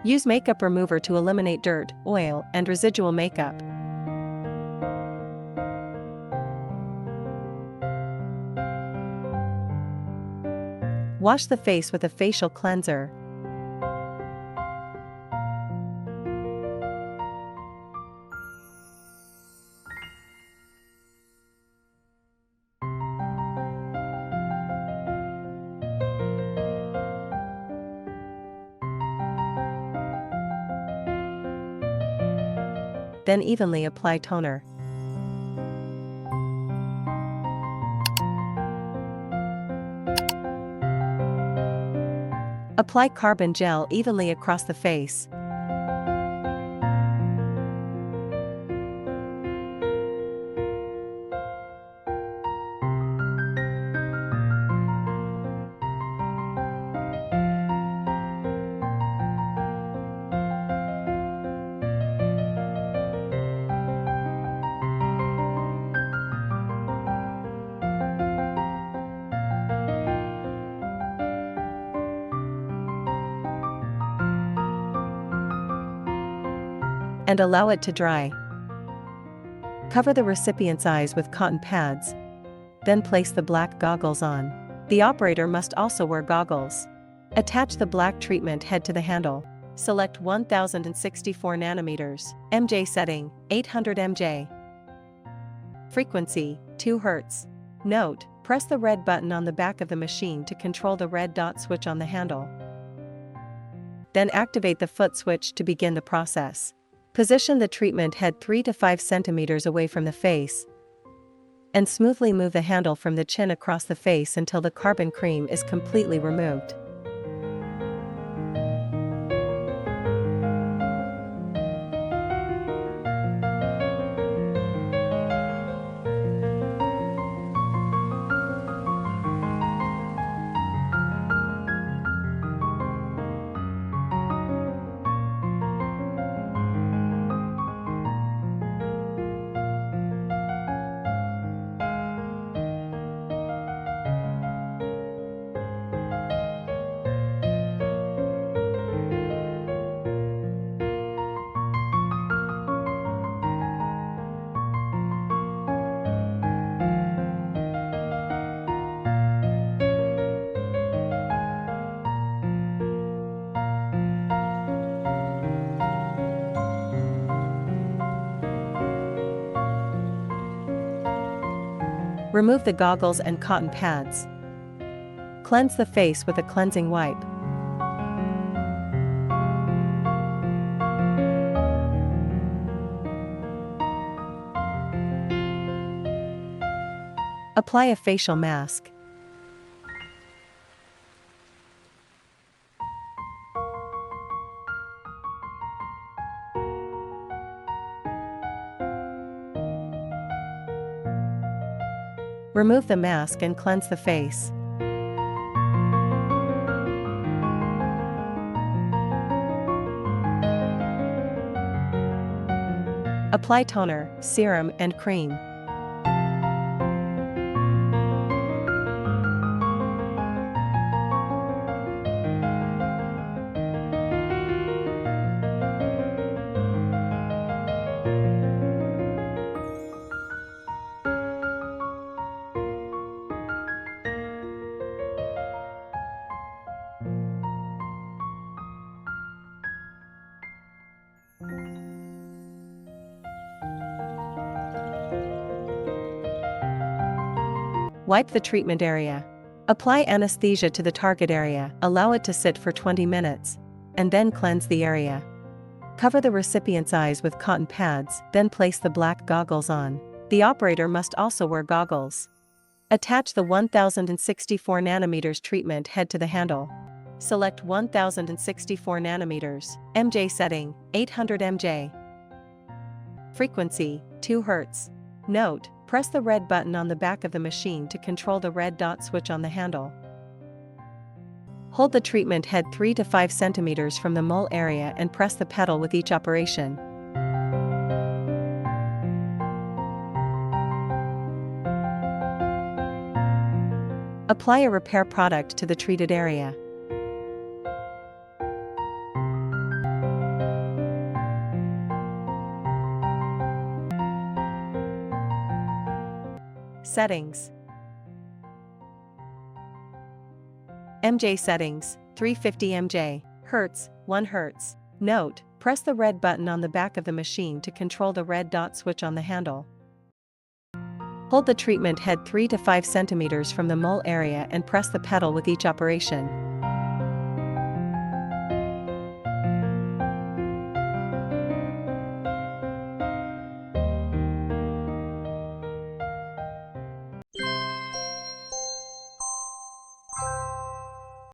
Use makeup remover to eliminate dirt, oil, and residual makeup. Wash the face with a facial cleanser. Then evenly apply toner. Apply carbon gel evenly across the face. And allow it to dry. Cover the recipient's eyes with cotton pads. Then place the black goggles on. The operator must also wear goggles. Attach the black treatment head to the handle. Select 1064 nanometers. MJ setting, 800 MJ. Frequency, 2 Hz. Note, press the red button on the back of the machine to control the red dot switch on the handle. Then activate the foot switch to begin the process. Position the treatment head 3 to 5 centimeters away from the face, and smoothly move the handle from the chin across the face until the carbon cream is completely removed. Remove the goggles and cotton pads. Cleanse the face with a cleansing wipe. Apply a facial mask. Remove the mask and cleanse the face. Apply toner, serum, and cream. Wipe the treatment area. Apply anesthesia to the target area, allow it to sit for 20 minutes, and then cleanse the area. Cover the recipient's eyes with cotton pads, then place the black goggles on. The operator must also wear goggles. Attach the 1064 nanometers treatment head to the handle. Select 1064 nanometers, MJ setting, 800 MJ. Frequency, 2 Hz. Note, press the red button on the back of the machine to control the red dot switch on the handle. Hold the treatment head 3 to 5 centimeters from the mole area and press the pedal with each operation. Apply a repair product to the treated area. Settings. MJ settings, 350 MJ, Hertz, 1 Hz. Note, press the red button on the back of the machine to control the red dot switch on the handle. Hold the treatment head 3 to 5 cm from the mole area and press the pedal with each operation.